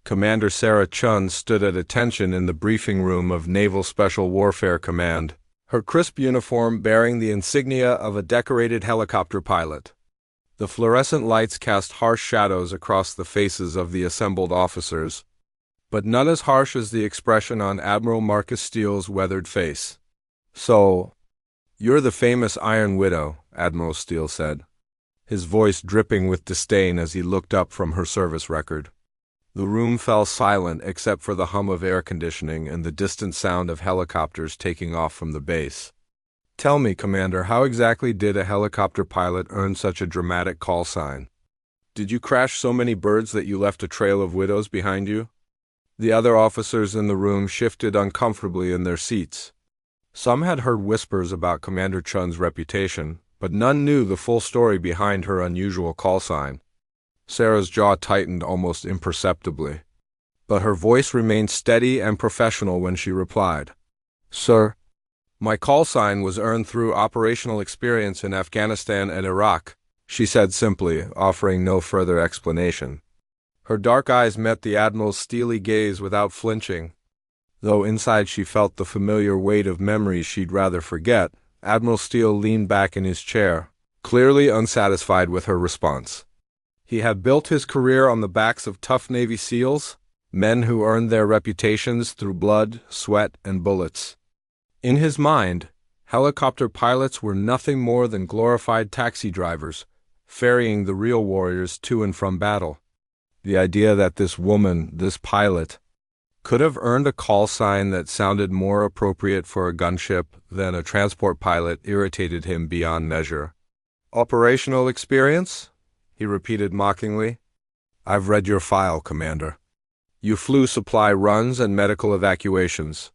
Commander Sarah Chun stood at attention in the briefing room of Naval Special Warfare Command, her crisp uniform bearing the insignia of a decorated helicopter pilot. The fluorescent lights cast harsh shadows across the faces of the assembled officers, but none as harsh as the expression on Admiral Marcus Steele's weathered face. "So, you're the famous Iron Widow," Admiral Steele said, his voice dripping with disdain as he looked up from her service record. The room fell silent except for the hum of air conditioning and the distant sound of helicopters taking off from the base. "Tell me, Commander, how exactly did a helicopter pilot earn such a dramatic call sign? Did you crash so many birds that you left a trail of widows behind you?" The other officers in the room shifted uncomfortably in their seats. Some had heard whispers about Commander Chun's reputation, but none knew the full story behind her unusual call sign. Sarah's jaw tightened almost imperceptibly, but her voice remained steady and professional when she replied, "Sir, my call sign was earned through operational experience in Afghanistan and Iraq," she said simply, offering no further explanation. Her dark eyes met the Admiral's steely gaze without flinching. Though inside she felt the familiar weight of memories she'd rather forget, Admiral Steele leaned back in his chair, clearly unsatisfied with her response. He had built his career on the backs of tough Navy SEALs, men who earned their reputations through blood, sweat, and bullets. In his mind, helicopter pilots were nothing more than glorified taxi drivers, ferrying the real warriors to and from battle. The idea that this woman, this pilot, could have earned a call sign that sounded more appropriate for a gunship than a transport pilot irritated him beyond measure. "Operational experience?" he repeated mockingly. "I've read your file, Commander. You flew supply runs and medical evacuations.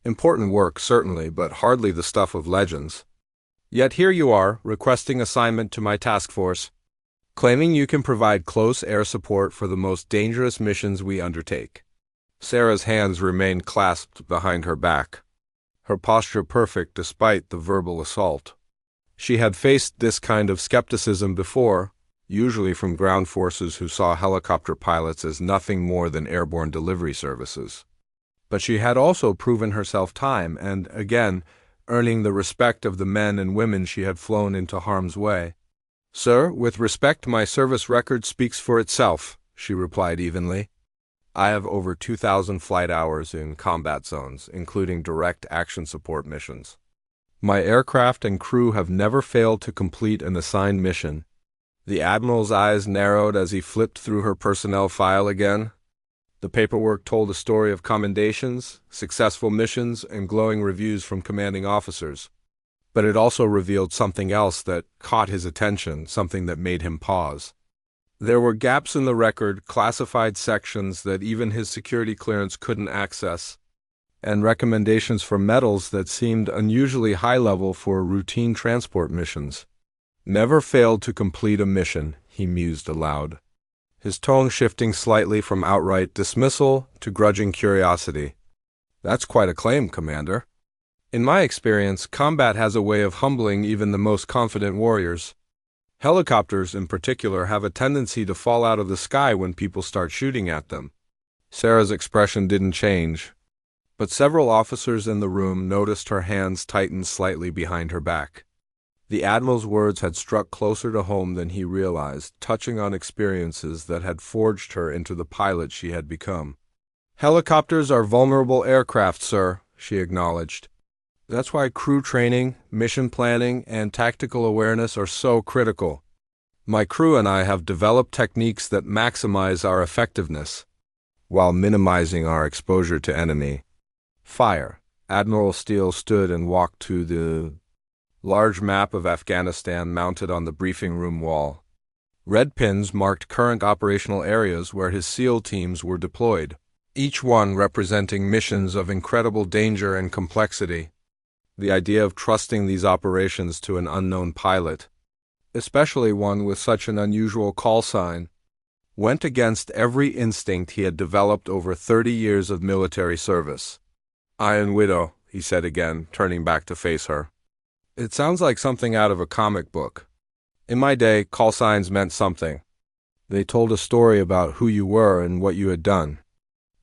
Important work, certainly, but hardly the stuff of legends. Yet here you are, requesting assignment to my task force, claiming you can provide close air support for the most dangerous missions we undertake." Sarah's hands remained clasped behind her back, her posture perfect despite the verbal assault. She had faced this kind of skepticism before, usually from ground forces who saw helicopter pilots as nothing more than airborne delivery services. But she had also proven herself time and again, earning the respect of the men and women she had flown into harm's way. "Sir, with respect, my service record speaks for itself," she replied evenly. "I have over 2,000 flight hours in combat zones, including direct action support missions. My aircraft and crew have never failed to complete an assigned mission." The Admiral's eyes narrowed as he flipped through her personnel file again. The paperwork told a story of commendations, successful missions, and glowing reviews from commanding officers. But it also revealed something else that caught his attention, something that made him pause. There were gaps in the record, classified sections that even his security clearance couldn't access, and recommendations for medals that seemed unusually high-level for routine transport missions. "Never failed to complete a mission," he mused aloud, his tone shifting slightly from outright dismissal to grudging curiosity. "That's quite a claim, Commander. In my experience, combat has a way of humbling even the most confident warriors. Helicopters, in particular, have a tendency to fall out of the sky when people start shooting at them." Sarah's expression didn't change, but several officers in the room noticed her hands tighten slightly behind her back. The Admiral's words had struck closer to home than he realized, touching on experiences that had forged her into the pilot she had become. "Helicopters are vulnerable aircraft, sir," she acknowledged. "That's why crew training, mission planning, and tactical awareness are so critical. My crew and I have developed techniques that maximize our effectiveness, while minimizing our exposure to enemy fire." Admiral Steele stood and walked to the large map of Afghanistan mounted on the briefing room wall. Red pins marked current operational areas where his SEAL teams were deployed, each one representing missions of incredible danger and complexity. The idea of trusting these operations to an unknown pilot, especially one with such an unusual call sign, went against every instinct he had developed over 30 years of military service. "Iron Widow," he said again, turning back to face her. "It sounds like something out of a comic book. In my day, call signs meant something. They told a story about who you were and what you had done."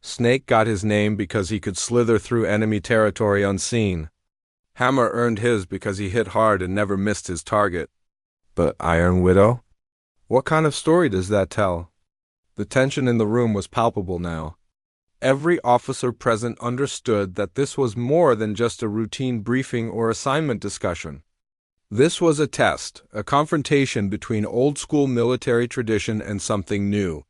Snake got his name because he could slither through enemy territory unseen. Hammer earned his because he hit hard and never missed his target. But Iron Widow? What kind of story does that tell? The tension in the room was palpable now. Every officer present understood that this was more than just a routine briefing or assignment discussion. This was a test, a confrontation between old-school military tradition and something new.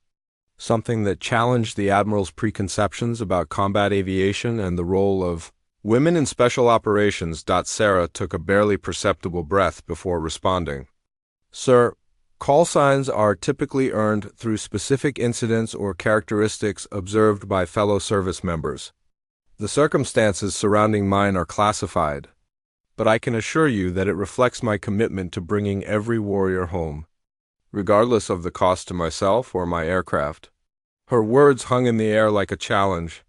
Something that challenged the Admiral's preconceptions about combat aviation and the role of women in special operations. Sarah took a barely perceptible breath before responding. Sir, call signs are typically earned through specific incidents or characteristics observed by fellow service members. The circumstances surrounding mine are classified, but I can assure you that it reflects my commitment to bringing every warrior home, regardless of the cost to myself or my aircraft. Her words hung in the air like a challenge,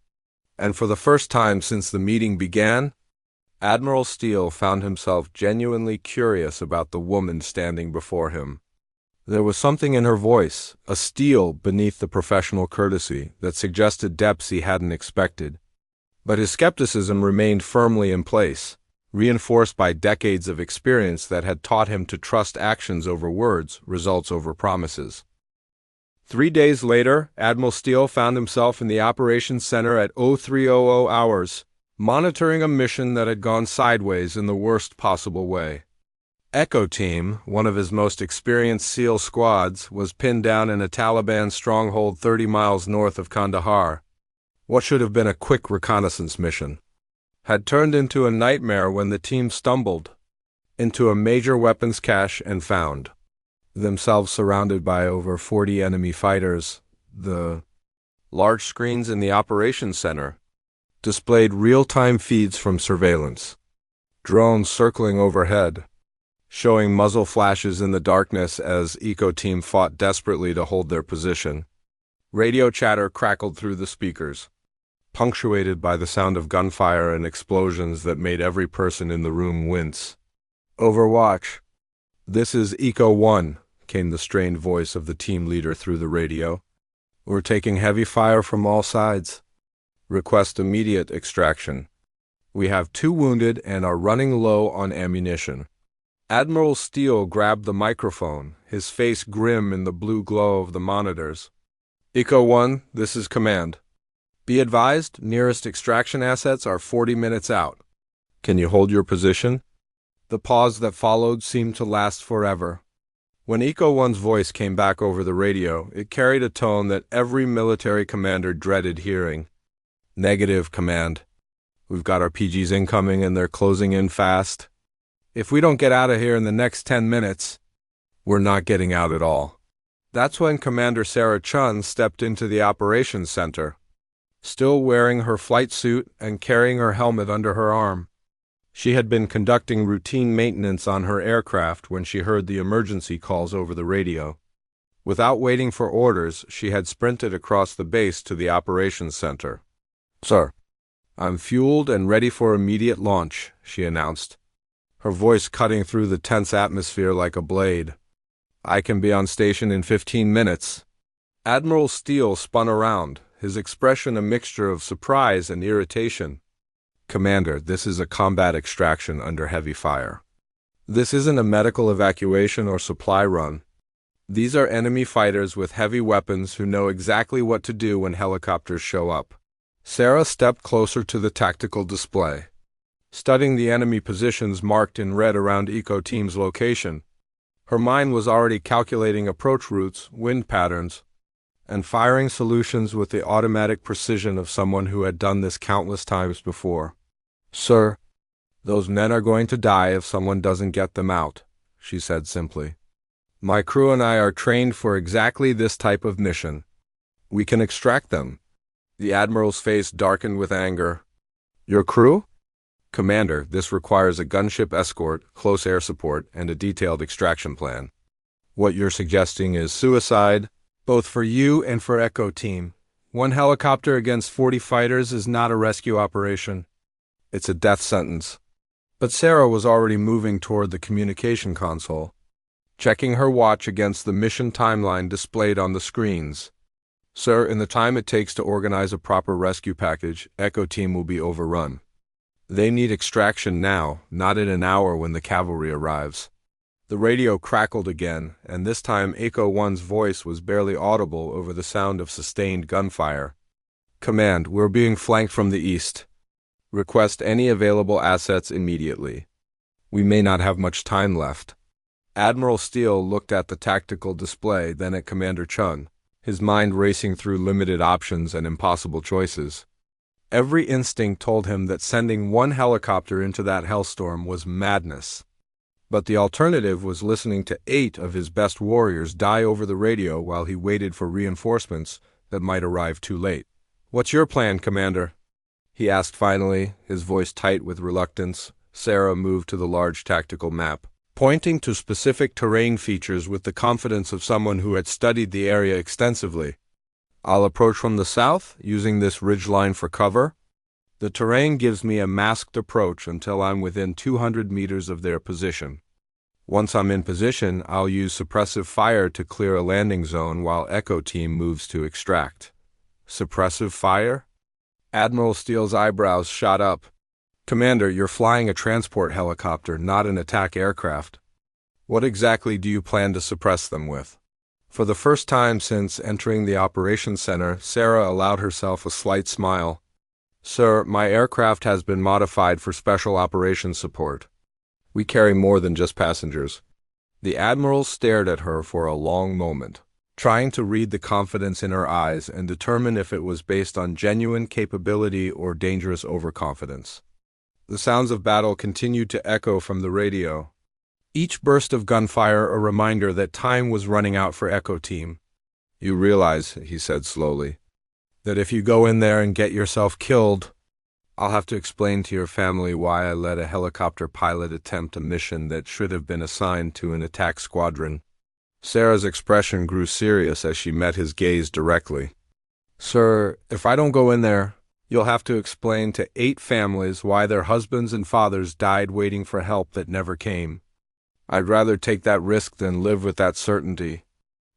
and for the first time since the meeting began, Admiral Steele found himself genuinely curious about the woman standing before him. There was something in her voice, a steel beneath the professional courtesy, that suggested depths he hadn't expected. But his skepticism remained firmly in place, reinforced by decades of experience that had taught him to trust actions over words, results over promises. 3 days later, Admiral Steele found himself in the operations center at 0300 hours, monitoring a mission that had gone sideways in the worst possible way. Echo Team, one of his most experienced SEAL squads, was pinned down in a Taliban stronghold 30 miles north of Kandahar. What should have been a quick reconnaissance mission had turned into a nightmare when the team stumbled into a major weapons cache and found themselves surrounded by over 40 enemy fighters. The large screens in the operations center displayed real-time feeds from surveillance, drones circling overhead, showing muzzle flashes in the darkness as Eco Team fought desperately to hold their position. Radio chatter crackled through the speakers, punctuated by the sound of gunfire and explosions that made every person in the room wince. Overwatch. This is Eco 1, came the strained voice of the team leader through the radio. We're taking heavy fire from all sides. Request immediate extraction. We have 2 wounded and are running low on ammunition. Admiral Steele grabbed the microphone, his face grim in the blue glow of the monitors. Eco 1, this is command. Be advised, nearest extraction assets are 40 minutes out. Can you hold your position? The pause that followed seemed to last forever. When Eco 1's voice came back over the radio, it carried a tone that every military commander dreaded hearing. Negative, command. We've got our PGs incoming and they're closing in fast. If we don't get out of here in the next 10 minutes, we're not getting out at all. That's when Commander Sarah Chun stepped into the operations center, still wearing her flight suit and carrying her helmet under her arm. She had been conducting routine maintenance on her aircraft when she heard the emergency calls over the radio. Without waiting for orders, she had sprinted across the base to the operations center. Sir, I'm fueled and ready for immediate launch, she announced, her voice cutting through the tense atmosphere like a blade. I can be on station in 15 minutes. Admiral Steele spun around, his expression a mixture of surprise and irritation. Commander, this is a combat extraction under heavy fire. This isn't a medical evacuation or supply run. These are enemy fighters with heavy weapons who know exactly what to do when helicopters show up. Sarah stepped closer to the tactical display, studying the enemy positions marked in red around Eco Team's location. Her mind was already calculating approach routes, wind patterns, and firing solutions with the automatic precision of someone who had done this countless times before. Sir, those men are going to die if someone doesn't get them out, she said simply. My crew and I are trained for exactly this type of mission. We can extract them. The Admiral's face darkened with anger. Your crew? Commander, this requires a gunship escort, close air support, and a detailed extraction plan. What you're suggesting is suicide, both for you and for Echo Team. 1 helicopter against 40 fighters is not a rescue operation. It's a death sentence. But Sarah was already moving toward the communication console, checking her watch against the mission timeline displayed on the screens. Sir, in the time it takes to organize a proper rescue package, Echo Team will be overrun. They need extraction now, not in an hour when the cavalry arrives. The radio crackled again, and this time Echo One's voice was barely audible over the sound of sustained gunfire. Command, we're being flanked from the east. Request any available assets immediately. We may not have much time left. Admiral Steele looked at the tactical display, then at Commander Chun, his mind racing through limited options and impossible choices. Every instinct told him that sending one helicopter into that hellstorm was madness. But the alternative was listening to 8 of his best warriors die over the radio while he waited for reinforcements that might arrive too late. "What's your plan, Commander?" he asked finally, his voice tight with reluctance. Sarah moved to the large tactical map, pointing to specific terrain features with the confidence of someone who had studied the area extensively. "I'll approach from the south, using this ridgeline for cover. The terrain gives me a masked approach until I'm within 200 meters of their position. Once I'm in position, I'll use suppressive fire to clear a landing zone while Echo Team moves to extract." Suppressive fire? Admiral Steele's eyebrows shot up. "Commander, you're flying a transport helicopter, not an attack aircraft. What exactly do you plan to suppress them with?" For the first time since entering the operations center, Sarah allowed herself a slight smile. "Sir, my aircraft has been modified for special operations support. We carry more than just passengers." The Admiral stared at her for a long moment, trying to read the confidence in her eyes and determine if it was based on genuine capability or dangerous overconfidence. The sounds of battle continued to echo from the radio, each burst of gunfire a reminder that time was running out for Echo Team. "You realize," he said slowly, "that if you go in there and get yourself killed, I'll have to explain to your family why I let a helicopter pilot attempt a mission that should have been assigned to an attack squadron." Sarah's expression grew serious as she met his gaze directly. "Sir, if I don't go in there, you'll have to explain to 8 families why their husbands and fathers died waiting for help that never came. I'd rather take that risk than live with that certainty."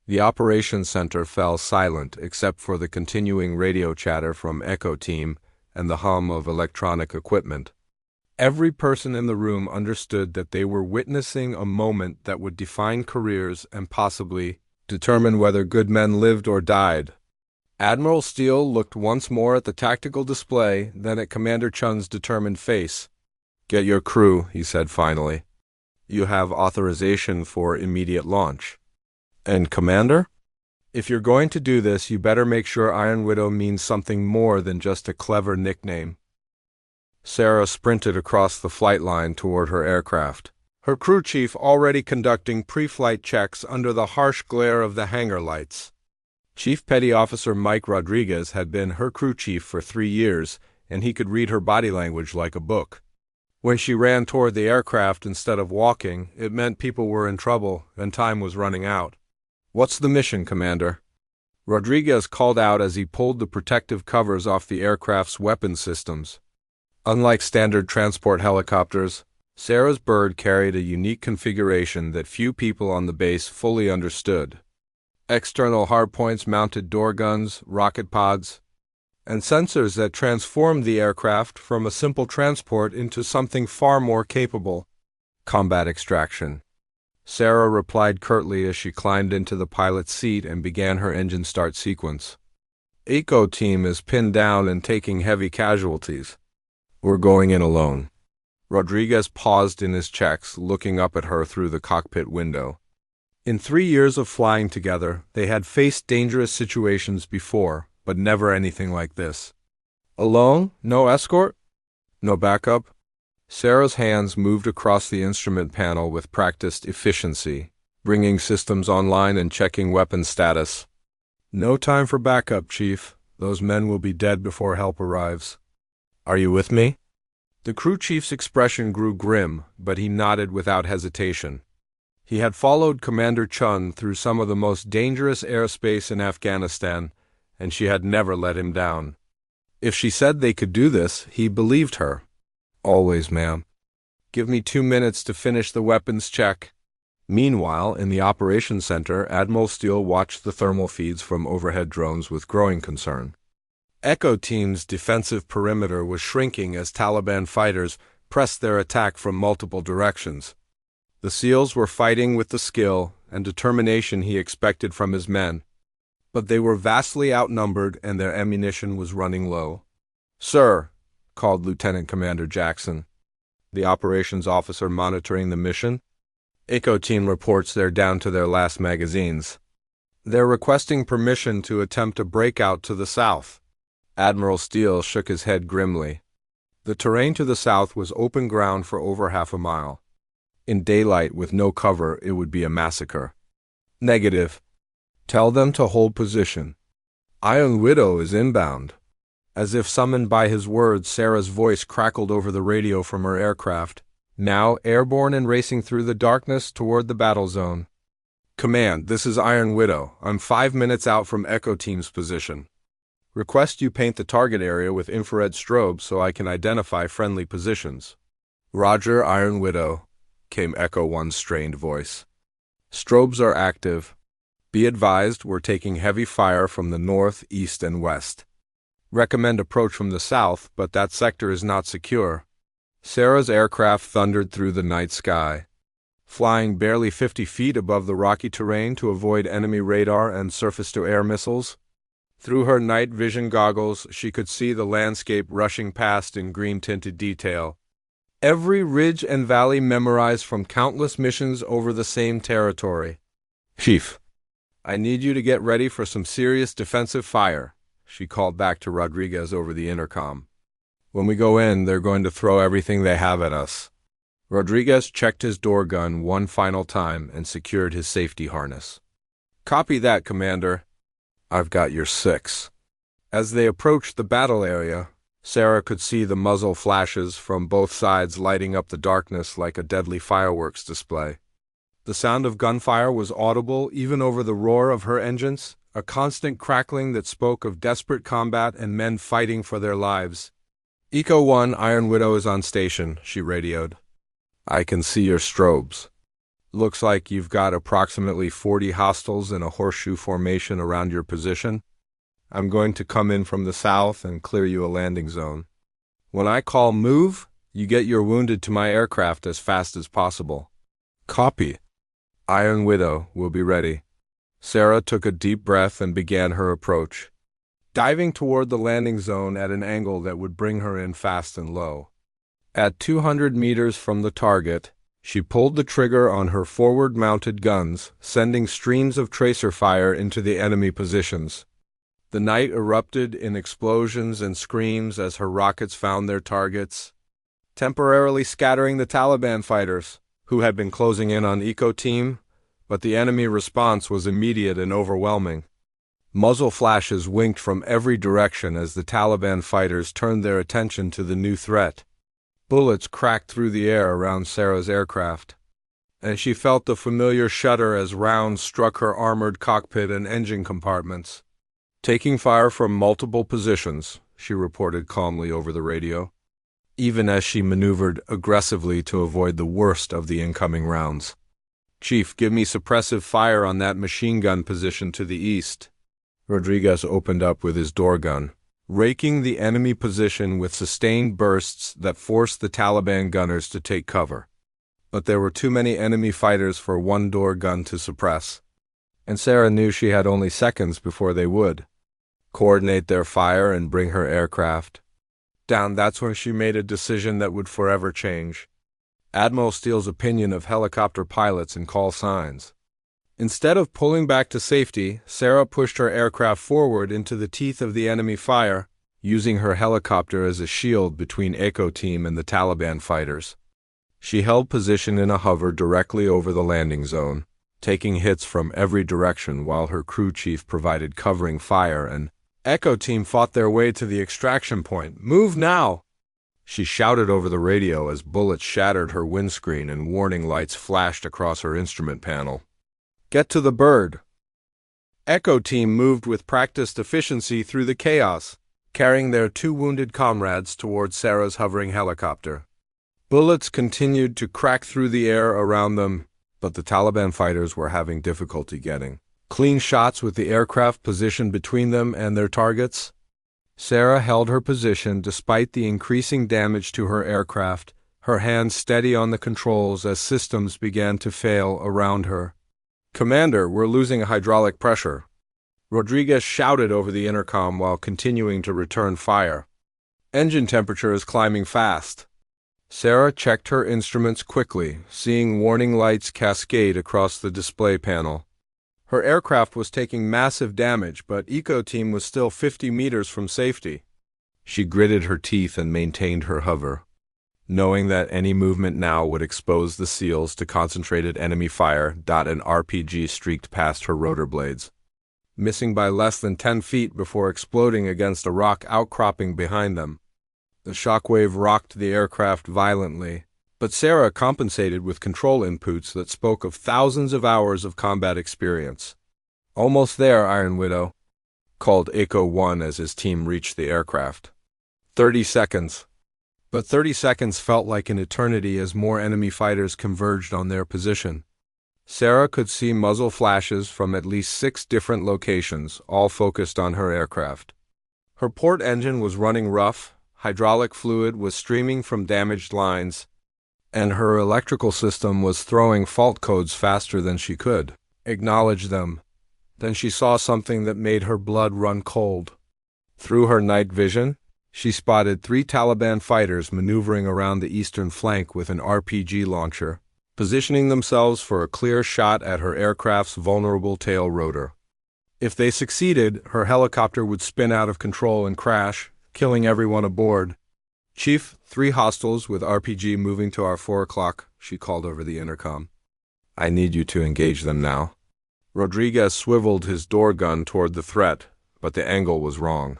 The operations center fell silent except for the continuing radio chatter from Echo Team and the hum of electronic equipment. Every person in the room understood that they were witnessing a moment that would define careers and possibly determine whether good men lived or died. Admiral Steele looked once more at the tactical display, then at Commander Chun's determined face. "Get your crew," he said finally. "You have authorization for immediate launch." "And Commander?" "If you're going to do this, you better make sure Iron Widow means something more than just a clever nickname." Sarah sprinted across the flight line toward her aircraft, her crew chief already conducting pre-flight checks under the harsh glare of the hangar lights. Chief Petty Officer Mike Rodriguez had been her crew chief for 3 years, and he could read her body language like a book. When she ran toward the aircraft instead of walking, it meant people were in trouble and time was running out. "What's the mission, Commander?" Rodriguez called out as he pulled the protective covers off the aircraft's weapon systems. Unlike standard transport helicopters, Sarah's bird carried a unique configuration that few people on the base fully understood. External hardpoints mounted door guns, rocket pods, and sensors that transformed the aircraft from a simple transport into something far more capable: combat extraction. Sarah replied curtly as she climbed into the pilot's seat and began her engine start sequence. "Echo Team is pinned down and taking heavy casualties. We're going in alone." Rodriguez paused in his checks, looking up at her through the cockpit window. In 3 years of flying together, they had faced dangerous situations before, but never anything like this. "Alone? No escort? No backup?" Sarah's hands moved across the instrument panel with practiced efficiency, bringing systems online and checking weapon status. "No time for backup, Chief. Those men will be dead before help arrives. Are you with me?" The crew chief's expression grew grim, but he nodded without hesitation. He had followed Commander Chun through some of the most dangerous airspace in Afghanistan, and she had never let him down. If she said they could do this, he believed her. "Always, ma'am. Give me 2 minutes to finish the weapons check." Meanwhile, in the operations center, Admiral Steele watched the thermal feeds from overhead drones with growing concern. Echo Team's defensive perimeter was shrinking as Taliban fighters pressed their attack from multiple directions. The SEALs were fighting with the skill and determination he expected from his men, but they were vastly outnumbered and their ammunition was running low. "Sir," called Lieutenant Commander Jackson, the operations officer monitoring the mission. "Echo Team reports they're down to their last magazines. They're requesting permission to attempt a breakout to the south." Admiral Steele shook his head grimly. The terrain to the south was open ground for over half a mile. In daylight with no cover, it would be a massacre. "Negative. Tell them to hold position. Iron Widow is inbound." As if summoned by his words, Sarah's voice crackled over the radio from her aircraft, now airborne and racing through the darkness toward the battle zone. "Command, this is Iron Widow. I'm 5 minutes out from Echo Team's position. Request you paint the target area with infrared strobes so I can identify friendly positions." "Roger, Iron Widow," came Echo One's strained voice. "Strobes are active. Be advised, we're taking heavy fire from the north, east, and west. Recommend approach from the south, but that sector is not secure." Sarah's aircraft thundered through the night sky, flying barely 50 feet above the rocky terrain to avoid enemy radar and surface-to-air missiles. Through her night vision goggles, she could see the landscape rushing past in green-tinted detail. Every ridge and valley memorized from countless missions over the same territory. "Chief, I need you to get ready for some serious defensive fire," she called back to Rodriguez over the intercom. "When we go in, they're going to throw everything they have at us." Rodriguez checked his door gun one final time and secured his safety harness. "Copy that, Commander. I've got your 6. As they approached the battle area, Sarah could see the muzzle flashes from both sides lighting up the darkness like a deadly fireworks display. The sound of gunfire was audible even over the roar of her engines, a constant crackling that spoke of desperate combat and men fighting for their lives. "Echo 1, Iron Widow is on station," she radioed. "I can see your strobes. Looks like you've got approximately 40 hostiles in a horseshoe formation around your position. I'm going to come in from the south and clear you a landing zone. When I call move, you get your wounded to my aircraft as fast as possible." "Copy. Iron Widow will be ready." Sarah took a deep breath and began her approach, diving toward the landing zone at an angle that would bring her in fast and low. At 200 meters from the target, she pulled the trigger on her forward-mounted guns, sending streams of tracer fire into the enemy positions. The night erupted in explosions and screams as her rockets found their targets, temporarily scattering the Taliban fighters, who had been closing in on Echo Team, but the enemy response was immediate and overwhelming. Muzzle flashes winked from every direction as the Taliban fighters turned their attention to the new threat. Bullets cracked through the air around Sarah's aircraft, and she felt the familiar shudder as rounds struck her armored cockpit and engine compartments. "Taking fire from multiple positions," she reported calmly over the radio, even as she maneuvered aggressively to avoid the worst of the incoming rounds. "Chief, give me suppressive fire on that machine gun position to the east." Rodriguez opened up with his door gun, raking the enemy position with sustained bursts that forced the Taliban gunners to take cover. But there were too many enemy fighters for one door gun to suppress, and Sarah knew she had only seconds before they would coordinate their fire and bring her aircraft down. That's when she made a decision that would forever change Admiral Steele's opinion of helicopter pilots and call signs. Instead of pulling back to safety, Sarah pushed her aircraft forward into the teeth of the enemy fire, using her helicopter as a shield between Echo Team and the Taliban fighters. She held position in a hover directly over the landing zone, taking hits from every direction while her crew chief provided covering fire and Echo Team fought their way to the extraction point. "Move now!" she shouted over the radio as bullets shattered her windscreen and warning lights flashed across her instrument panel. "Get to the bird." Echo Team moved with practiced efficiency through the chaos, carrying their 2 wounded comrades toward Sarah's hovering helicopter. Bullets continued to crack through the air around them, but the Taliban fighters were having difficulty getting clean shots with the aircraft positioned between them and their targets. Sarah held her position despite the increasing damage to her aircraft, her hands steady on the controls as systems began to fail around her. "Commander, we're losing hydraulic pressure," Rodriguez shouted over the intercom while continuing to return fire. "Engine temperature is climbing fast." Sarah checked her instruments quickly, seeing warning lights cascade across the display panel. Her aircraft was taking massive damage, but Eco Team was still 50 meters from safety. She gritted her teeth and maintained her hover, knowing that any movement now would expose the SEALs to concentrated enemy fire. An RPG streaked past her rotor blades, missing by less than 10 feet before exploding against a rock outcropping behind them. The shockwave rocked the aircraft violently, but Sarah compensated with control inputs that spoke of thousands of hours of combat experience. "Almost there, Iron Widow," called Echo 1 as his team reached the aircraft. 30 seconds. But 30 seconds felt like an eternity as more enemy fighters converged on their position. Sarah could see muzzle flashes from at least 6 different locations, all focused on her aircraft. Her port engine was running rough, hydraulic fluid was streaming from damaged lines, and her electrical system was throwing fault codes faster than she could acknowledge them. Then she saw something that made her blood run cold. Through her night vision, she spotted 3 Taliban fighters maneuvering around the eastern flank with an RPG launcher, positioning themselves for a clear shot at her aircraft's vulnerable tail rotor. If they succeeded, her helicopter would spin out of control and crash, killing everyone aboard. "Chief, 3 hostiles with RPG moving to our 4 o'clock, she called over the intercom. "I need you to engage them now." Rodriguez swiveled his door gun toward the threat, but the angle was wrong.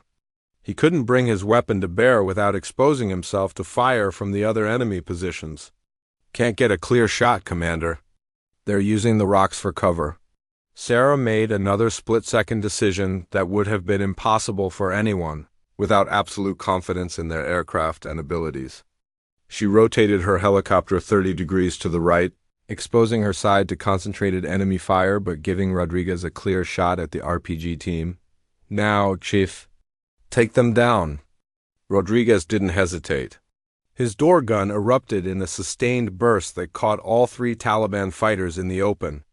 He couldn't bring his weapon to bear without exposing himself to fire from the other enemy positions. "Can't get a clear shot, Commander. They're using the rocks for cover." Sarah made another split-second decision that would have been impossible for anyone without absolute confidence in their aircraft and abilities. She rotated her helicopter 30 degrees to the right, exposing her side to concentrated enemy fire but giving Rodriguez a clear shot at the RPG team. "Now, Chief, take them down." Rodriguez didn't hesitate. His door gun erupted in a sustained burst that caught all 3 Taliban fighters in the open.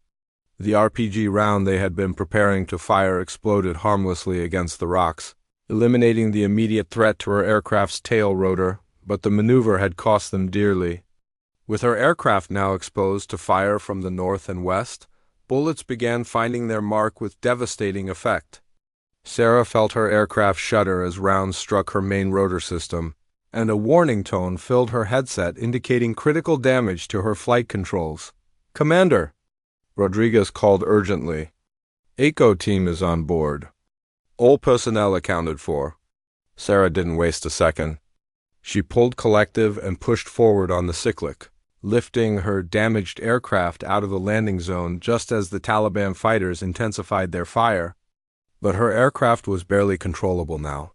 The RPG round they had been preparing to fire exploded harmlessly against the rocks, eliminating the immediate threat to her aircraft's tail rotor, but the maneuver had cost them dearly. With her aircraft now exposed to fire from the north and west, bullets began finding their mark with devastating effect. Sarah felt her aircraft shudder as rounds struck her main rotor system, and a warning tone filled her headset indicating critical damage to her flight controls. "Commander," Rodriguez called urgently. "Eco Team is on board. All personnel accounted for." Sarah didn't waste a second. She pulled collective and pushed forward on the cyclic, lifting her damaged aircraft out of the landing zone just as the Taliban fighters intensified their fire. But her aircraft was barely controllable now,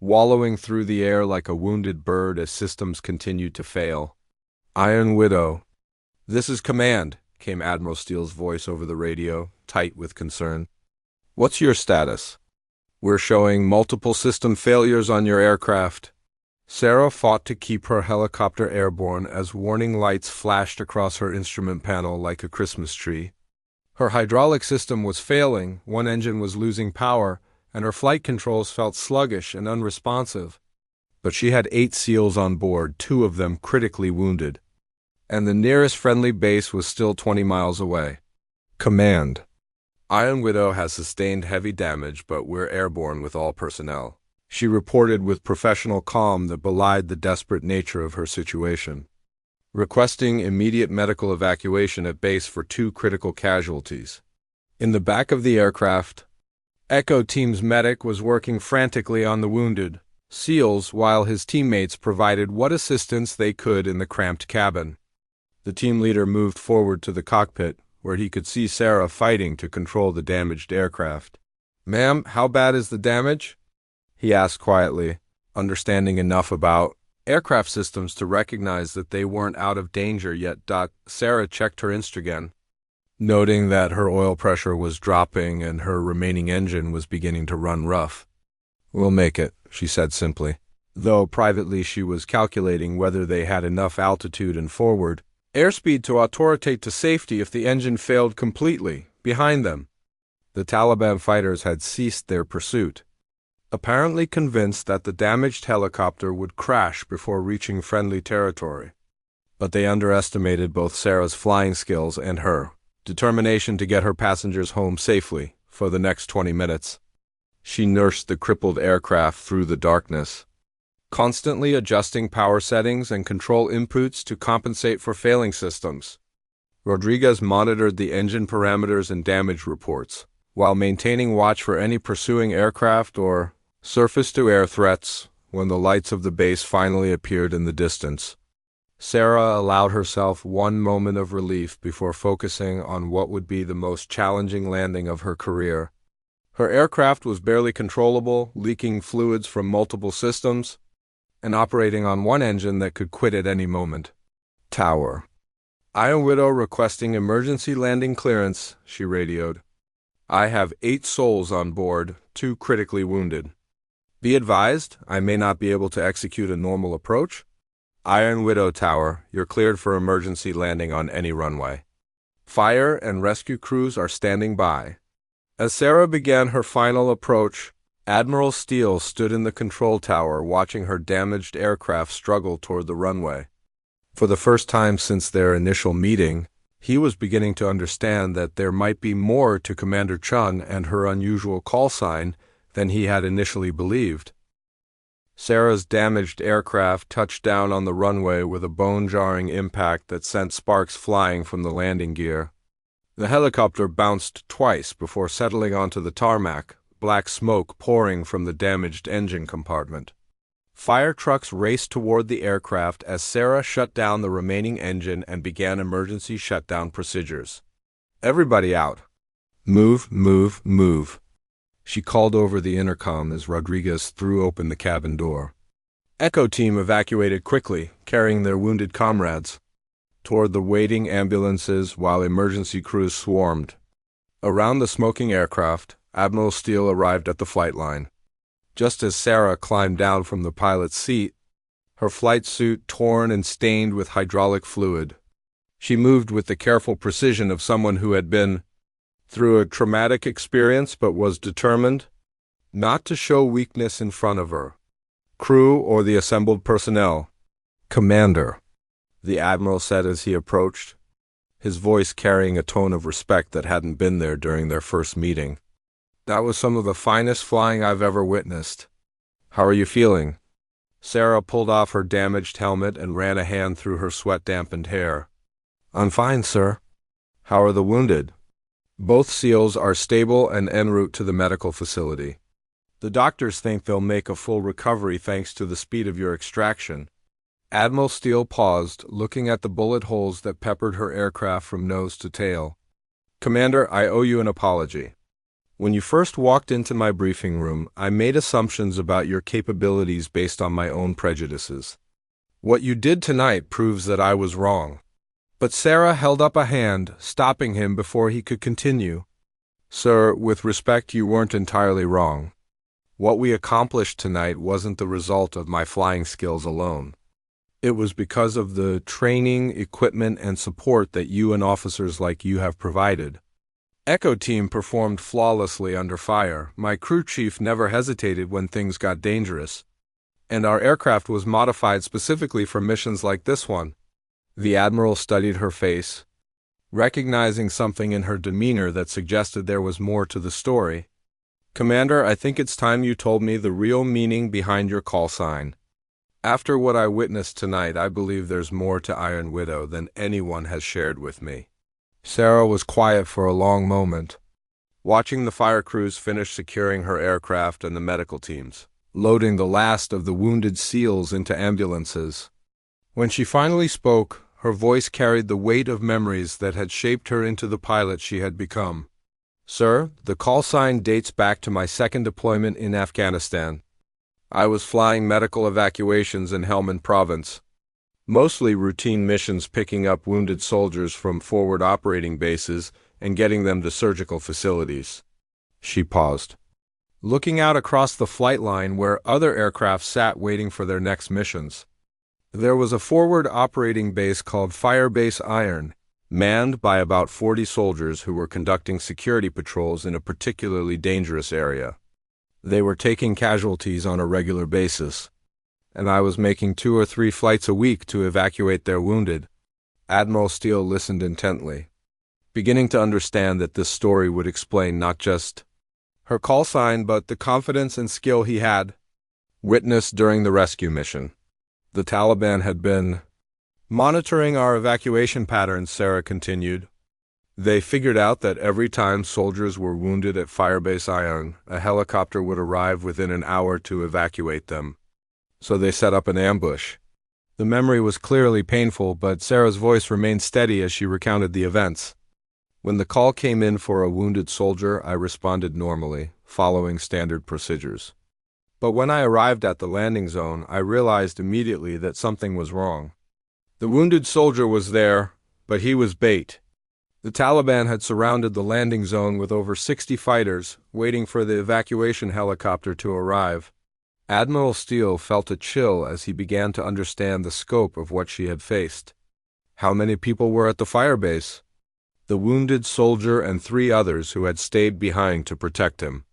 wallowing through the air like a wounded bird as systems continued to fail. "Iron Widow, this is command," came Admiral Steele's voice over the radio, tight with concern. "What's your status?" "We're showing multiple system failures on your aircraft." Sarah fought to keep her helicopter airborne as warning lights flashed across her instrument panel like a Christmas tree. Her hydraulic system was failing, one engine was losing power, and her flight controls felt sluggish and unresponsive. But she had 8 SEALs on board, 2 of them critically wounded, and the nearest friendly base was still 20 miles away. "Command, Iron Widow has sustained heavy damage, but we're airborne with all personnel," she reported with professional calm that belied the desperate nature of her situation. "Requesting immediate medical evacuation at base for 2 critical casualties." In the back of the aircraft, Echo Team's medic was working frantically on the wounded SEALs while his teammates provided what assistance they could in the cramped cabin. The team leader moved forward to the cockpit, where he could see Sarah fighting to control the damaged aircraft. "Ma'am, how bad is the damage?" he asked quietly, understanding enough about aircraft systems to recognize that they weren't out of danger yet. Sarah checked her instrugen. noting that her oil pressure was dropping and her remaining engine was beginning to run rough. "We'll make it," she said simply, though privately she was calculating whether they had enough altitude and forward airspeed to autoritate to safety if the engine failed completely behind them. The Taliban fighters had ceased their pursuit, apparently convinced that the damaged helicopter would crash before reaching friendly territory. But they underestimated both Sarah's flying skills and her determination to get her passengers home safely for the next 20 minutes. She nursed the crippled aircraft through the darkness, constantly adjusting power settings and control inputs to compensate for failing systems. Rodriguez monitored the engine parameters and damage reports, while maintaining watch for any pursuing aircraft or surface-to-air threats. When the lights of the base finally appeared in the distance, Sarah allowed herself one moment of relief before focusing on what would be the most challenging landing of her career. Her aircraft was barely controllable, leaking fluids from multiple systems, and operating on one engine that could quit at any moment. "Tower. Iron Widow requesting emergency landing clearance," she radioed. "I have 8 souls on board, 2 critically wounded. Be advised, I may not be able to execute a normal approach. Iron Widow Tower, you're cleared for emergency landing on any runway. Fire and rescue crews are standing by." As Sarah began her final approach, Admiral Sneered stood in the control tower watching her damaged aircraft struggle toward the runway. For the first time since their initial meeting, he was beginning to understand that there might be more to Commander Chun and her unusual call sign than he had initially believed. Sarah's damaged aircraft touched down on the runway with a bone-jarring impact that sent sparks flying from the landing gear. The helicopter bounced twice before settling onto the tarmac, black smoke pouring from the damaged engine compartment. Fire trucks raced toward the aircraft as Sarah shut down the remaining engine and began emergency shutdown procedures. "Everybody out. Move, move, move," she called over the intercom as Rodriguez threw open the cabin door. Echo team evacuated quickly, carrying their wounded comrades toward the waiting ambulances while emergency crews swarmed. Around the smoking aircraft, Admiral Sneered arrived at the flight line. Just as Sarah climbed down from the pilot's seat, her flight suit torn and stained with hydraulic fluid, she moved with the careful precision of someone who had been through a traumatic experience but was determined not to show weakness in front of her crew or the assembled personnel. "Commander," the Admiral said as he approached, his voice carrying a tone of respect that hadn't been there during their first meeting. "That was some of the finest flying I've ever witnessed. How are you feeling?" Sarah pulled off her damaged helmet and ran a hand through her sweat-dampened hair. "I'm fine, sir." "How are the wounded?" "Both SEALs are stable and en route to the medical facility. The doctors think they'll make a full recovery thanks to the speed of your extraction." Admiral Sneered paused, looking at the bullet holes that peppered her aircraft from nose to tail. "Commander, I owe you an apology. When you first walked into my briefing room, I made assumptions about your capabilities based on my own prejudices. What you did tonight proves that I was wrong." But Sarah held up a hand, stopping him before he could continue. "Sir, with respect, you weren't entirely wrong. What we accomplished tonight wasn't the result of my flying skills alone. It was because of the training, equipment, and support that you and officers like you have provided. Echo Team performed flawlessly under fire. My crew chief never hesitated when things got dangerous. And our aircraft was modified specifically for missions like this one." The Admiral studied her face, recognizing something in her demeanor that suggested there was more to the story. "Commander, I think it's time you told me the real meaning behind your call sign. After what I witnessed tonight, I believe there's more to Iron Widow than anyone has shared with me." Sarah was quiet for a long moment, watching the fire crews finish securing her aircraft and the medical teams, loading the last of the wounded SEALs into ambulances. When she finally spoke, her voice carried the weight of memories that had shaped her into the pilot she had become. "Sir, the call sign dates back to my second deployment in Afghanistan. I was flying medical evacuations in Helmand Province, mostly routine missions picking up wounded soldiers from forward operating bases and getting them to surgical facilities. She paused, looking out across the flight line where other aircraft sat waiting for their next missions. There was a forward operating base called Firebase Iron, manned by about 40 soldiers who were conducting security patrols in a particularly dangerous area. They were taking casualties on a regular basis, and I was making 2 or 3 flights a week to evacuate their wounded. Admiral Steele listened intently, beginning to understand that this story would explain not just her call sign but the confidence and skill he had witnessed during the rescue mission. The Taliban had been monitoring our evacuation patterns, Sarah continued. They figured out that every time soldiers were wounded at Firebase Iron, a helicopter would arrive within an hour to evacuate them. So they set up an ambush. The memory was clearly painful, but Sarah's voice remained steady as she recounted the events. When the call came in for a wounded soldier, I responded normally, following standard procedures. But when I arrived at the landing zone, I realized immediately that something was wrong. The wounded soldier was there, but he was bait. The Taliban had surrounded the landing zone with over 60 fighters, waiting for the evacuation helicopter to arrive. Admiral Steele felt a chill as he began to understand the scope of what she had faced. How many people were at the firebase? The wounded soldier and 3 others who had stayed behind to protect him.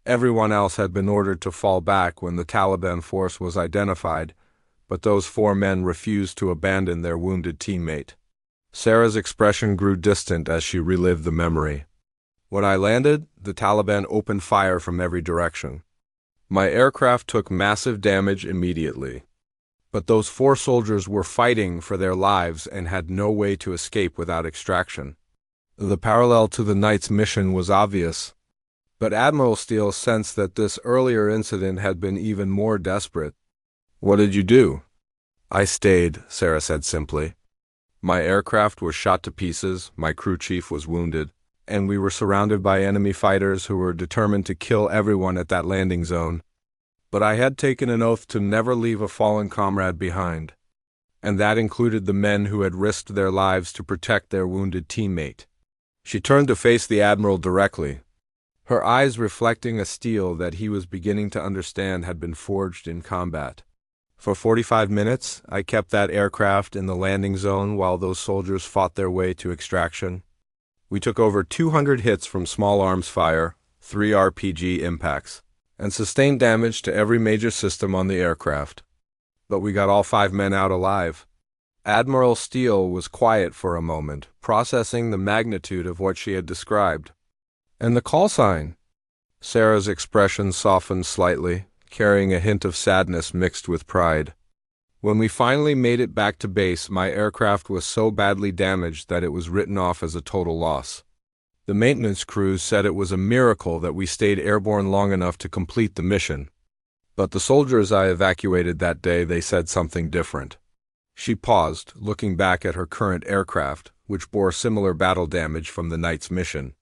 Everyone else had been ordered to fall back when the Taliban force was identified, but those 4 men refused to abandon their wounded teammate. Sarah's expression grew distant as she relived the memory. When I landed, the Taliban opened fire from every direction. My aircraft took massive damage immediately. But those 4 soldiers were fighting for their lives and had no way to escape without extraction. The parallel to the night's mission was obvious, but Admiral Steele sensed that this earlier incident had been even more desperate. What did you do? I stayed, Sarah said simply. My aircraft was shot to pieces, my crew chief was wounded, and we were surrounded by enemy fighters who were determined to kill everyone at that landing zone. But I had taken an oath to never leave a fallen comrade behind, and that included the men who had risked their lives to protect their wounded teammate. She turned to face the Admiral directly, her eyes reflecting a steel that he was beginning to understand had been forged in combat. For 45 minutes, I kept that aircraft in the landing zone while those soldiers fought their way to extraction. We took over 200 hits from small arms fire, 3 RPG impacts, and sustained damage to every major system on the aircraft. But we got all 5 men out alive. Admiral Steele was quiet for a moment, processing the magnitude of what she had described. And the call sign? Sarah's expression softened slightly, carrying a hint of sadness mixed with pride. When we finally made it back to base, my aircraft was so badly damaged that it was written off as a total loss. The maintenance crews said it was a miracle that we stayed airborne long enough to complete the mission. But the soldiers I evacuated that day, they said something different. She paused, looking back at her current aircraft, which bore similar battle damage from the night's mission.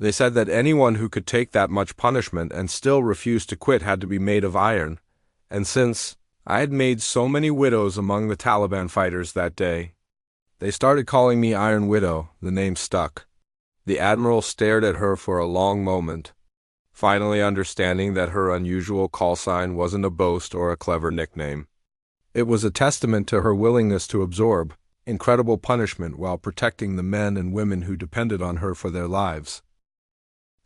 They said that anyone who could take that much punishment and still refuse to quit had to be made of iron, and since I had made so many widows among the Taliban fighters that day, they started calling me Iron Widow. The name stuck. The Admiral stared at her for a long moment, finally understanding that her unusual call sign wasn't a boast or a clever nickname. It was a testament to her willingness to absorb incredible punishment while protecting the men and women who depended on her for their lives.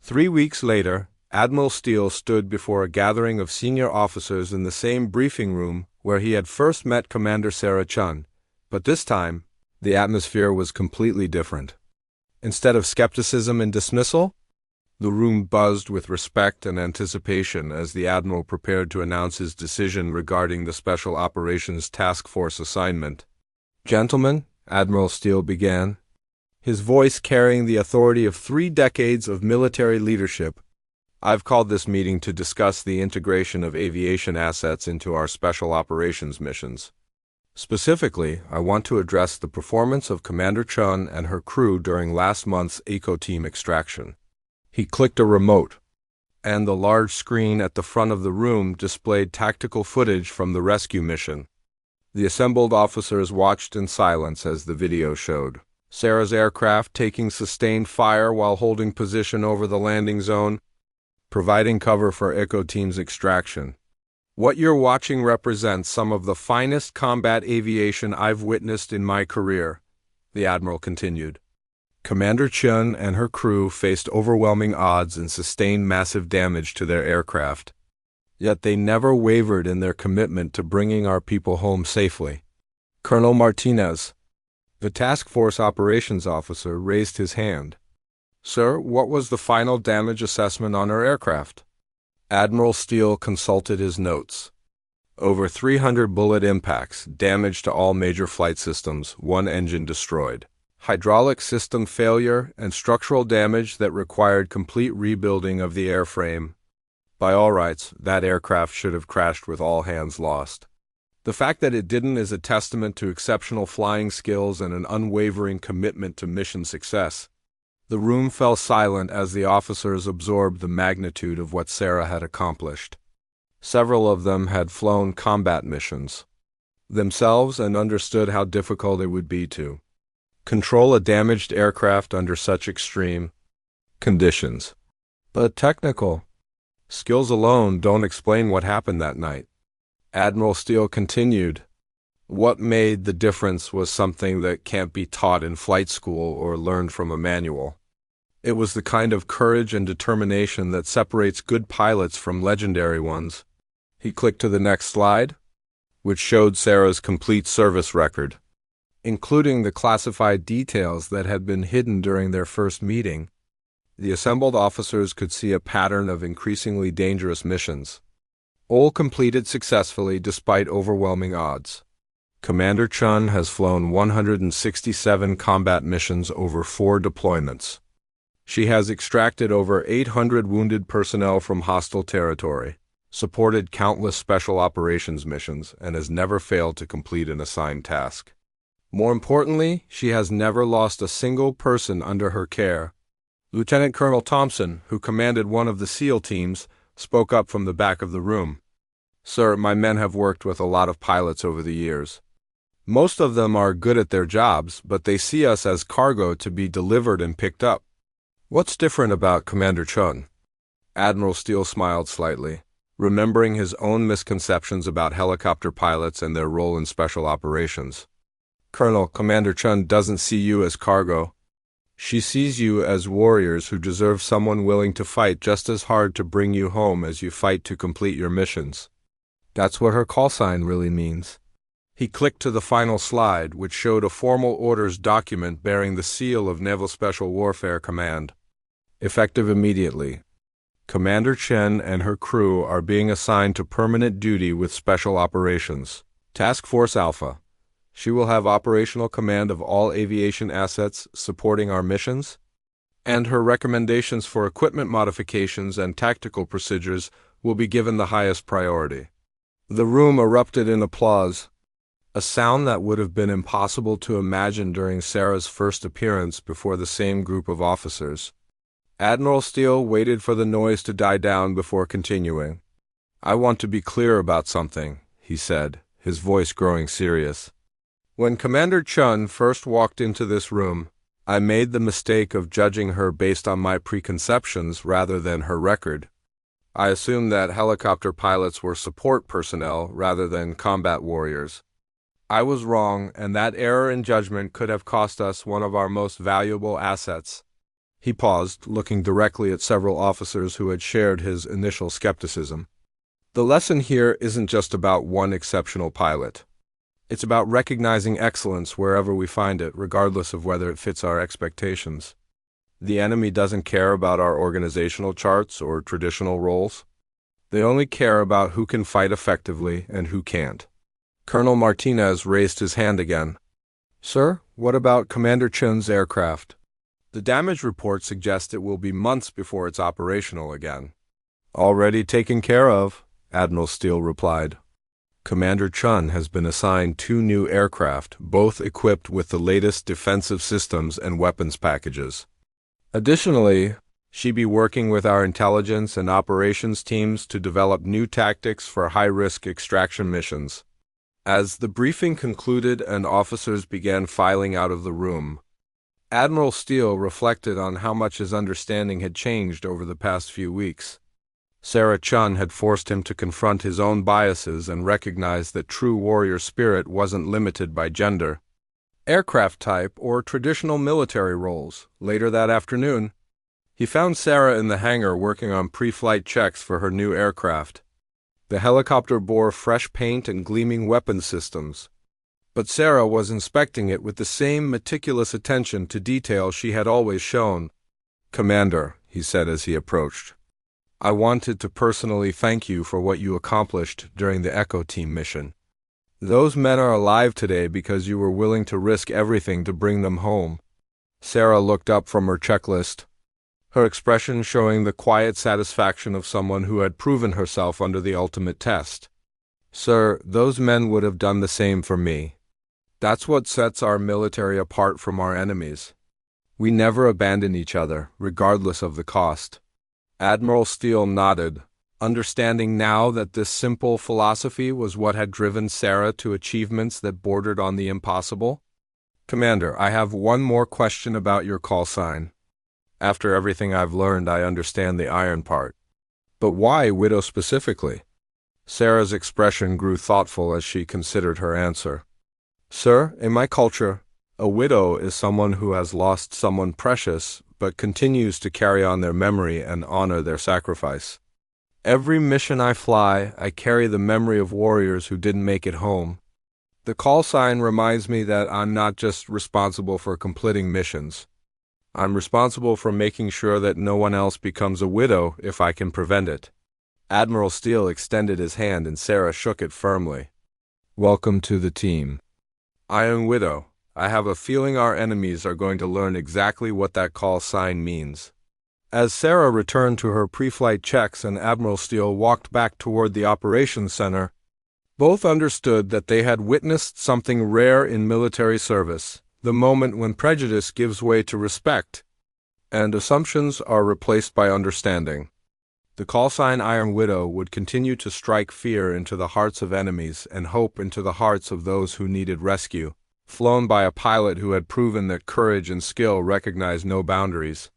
3 weeks later, Admiral Steele stood before a gathering of senior officers in the same briefing room where he had first met Commander Sarah Chun, but this time, the atmosphere was completely different. Instead of skepticism and dismissal, the room buzzed with respect and anticipation as the Admiral prepared to announce his decision regarding the Special Operations Task Force assignment. "Gentlemen," Admiral Steele began, his voice carrying the authority of 3 decades of military leadership, "I've called this meeting to discuss the integration of aviation assets into our special operations missions. Specifically, I want to address the performance of Commander Chun and her crew during last month's Eco-Team extraction." He clicked a remote, and the large screen at the front of the room displayed tactical footage from the rescue mission. The assembled officers watched in silence as the video showed. Sarah's aircraft taking sustained fire while holding position over the landing zone, providing cover for Echo Team's extraction. What you're watching represents some of the finest combat aviation I've witnessed in my career, the Admiral continued. Commander Chun and her crew faced overwhelming odds and sustained massive damage to their aircraft. Yet they never wavered in their commitment to bringing our people home safely. Colonel Martinez, the task force operations officer, raised his hand. Sir, what was the final damage assessment on our aircraft? Admiral Steele consulted his notes. Over 300 bullet impacts, damage to all major flight systems, one engine destroyed. Hydraulic system failure and structural damage that required complete rebuilding of the airframe. By all rights, that aircraft should have crashed with all hands lost. The fact that it didn't is a testament to exceptional flying skills and an unwavering commitment to mission success. The room fell silent as the officers absorbed the magnitude of what Sarah had accomplished. Several of them had flown combat missions themselves and understood how difficult it would be to control a damaged aircraft under such extreme conditions. But technical skills alone don't explain what happened that night. Admiral Steele continued. What made the difference was something that can't be taught in flight school or learned from a manual. It was the kind of courage and determination that separates good pilots from legendary ones. He clicked to the next slide, which showed Sarah's complete service record, including the classified details that had been hidden during their first meeting. The assembled officers could see a pattern of increasingly dangerous missions, all completed successfully despite overwhelming odds. Commander Chun has flown 167 combat missions over 4 deployments. She has extracted over 800 wounded personnel from hostile territory, supported countless special operations missions, and has never failed to complete an assigned task. More importantly, she has never lost a single person under her care. Lieutenant Colonel Thompson, who commanded one of the SEAL teams, spoke up from the back of the room. Sir, my men have worked with a lot of pilots over the years. Most of them are good at their jobs, but they see us as cargo to be delivered and picked up. What's different about Commander Chun? Admiral Steele smiled slightly, remembering his own misconceptions about helicopter pilots and their role in special operations. Colonel, Commander Chun doesn't see you as cargo. She sees you as warriors who deserve someone willing to fight just as hard to bring you home as you fight to complete your missions. That's what her call sign really means. He clicked to the final slide, which showed a formal orders document bearing the seal of Naval Special Warfare Command. Effective immediately. Commander Chen and her crew are being assigned to permanent duty with Special Operations. Task Force Alpha. She will have operational command of all aviation assets supporting our missions, and her recommendations for equipment modifications and tactical procedures will be given the highest priority. The room erupted in applause, a sound that would have been impossible to imagine during Sarah's first appearance before the same group of officers. Admiral Steele waited for the noise to die down before continuing. I want to be clear about something, he said, his voice growing serious. When Commander Chun first walked into this room, I made the mistake of judging her based on my preconceptions rather than her record. I assumed that helicopter pilots were support personnel rather than combat warriors. I was wrong, and that error in judgment could have cost us one of our most valuable assets. He paused, looking directly at several officers who had shared his initial skepticism. The lesson here isn't just about one exceptional pilot. It's about recognizing excellence wherever we find it, regardless of whether it fits our expectations. The enemy doesn't care about our organizational charts or traditional roles. They only care about who can fight effectively and who can't. Colonel Martinez raised his hand again. Sir, what about Commander Chun's aircraft? The damage report suggests it will be months before it's operational again. Already taken care of, Admiral Steele replied. Commander Chun has been assigned 2 new aircraft, both equipped with the latest defensive systems and weapons packages. Additionally, she'll be working with our intelligence and operations teams to develop new tactics for high-risk extraction missions. As the briefing concluded and officers began filing out of the room, Admiral Steele reflected on how much his understanding had changed over the past few weeks. Sarah Chun had forced him to confront his own biases and recognize that true warrior spirit wasn't limited by gender, aircraft type, or traditional military roles. Later that afternoon, he found Sarah in the hangar working on pre-flight checks for her new aircraft. The helicopter bore fresh paint and gleaming weapon systems, but Sarah was inspecting it with the same meticulous attention to detail she had always shown. "Commander," he said as he approached, "I wanted to personally thank you for what you accomplished during the Echo Team mission. Those men are alive today because you were willing to risk everything to bring them home." Sarah looked up from her checklist, her expression showing the quiet satisfaction of someone who had proven herself under the ultimate test. "Sir, those men would have done the same for me. That's what sets our military apart from our enemies. We never abandon each other, regardless of the cost." Admiral Steele nodded, understanding now that this simple philosophy was what had driven Sarah to achievements that bordered on the impossible. "Commander, I have one more question about your call sign. After everything I've learned, I understand the iron part. But why widow specifically?" Sarah's expression grew thoughtful as she considered her answer. "Sir, in my culture, a widow is someone who has lost someone precious but continues to carry on their memory and honor their sacrifice. Every mission I fly, I carry the memory of warriors who didn't make it home. The call sign reminds me that I'm not just responsible for completing missions. I'm responsible for making sure that no one else becomes a widow if I can prevent it." Admiral Steele extended his hand and Sarah shook it firmly. "Welcome to the team. Iron Widow, I have a feeling our enemies are going to learn exactly what that call sign means." As Sarah returned to her pre-flight checks and Admiral Steele walked back toward the operations center, both understood that they had witnessed something rare in military service, the moment when prejudice gives way to respect, and assumptions are replaced by understanding. The call sign Iron Widow would continue to strike fear into the hearts of enemies and hope into the hearts of those who needed rescue, flown by a pilot who had proven that courage and skill recognized no boundaries.